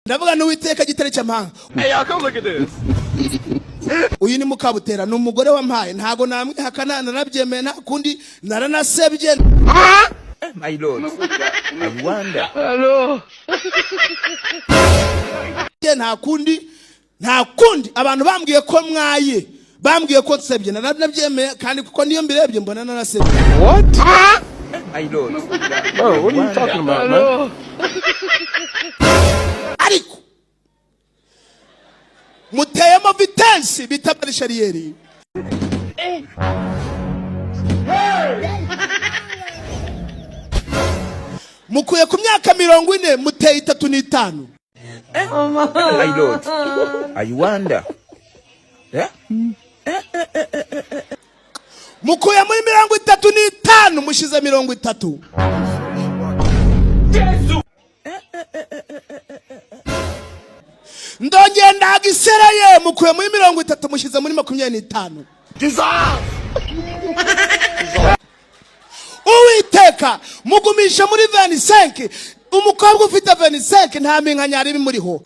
Ndavuga n'Uwiteka gitare cy'amahanga. Hey, y'all, come look at this. Uyu ni Mukabutera n'umugore wampaye ntago namwihakana narabyemeye nta kundi naranasebye. My lord. I wonder. Hello. Nta kundi abantu bambwiye ko mwaye. Bambwiye ko nsebye narabyemeye kandi kuko niyo mbirebye mbona narasebye. What? My lord. Bro, what are you talking about, man? Ariko muteyemo vitensi bitabari shariyeri. Mukuye ku myaka 40 muteye 35. My lord. I wonder. Yeah? Mukuye muri 35 mushize 30. Yesu. Ndongeye ndagisereye mukuye muri 30 mushize muri 25. Uwiteka mugumisha muri 25. Umukobwa ufite 25 nta minkanyari bimuriho.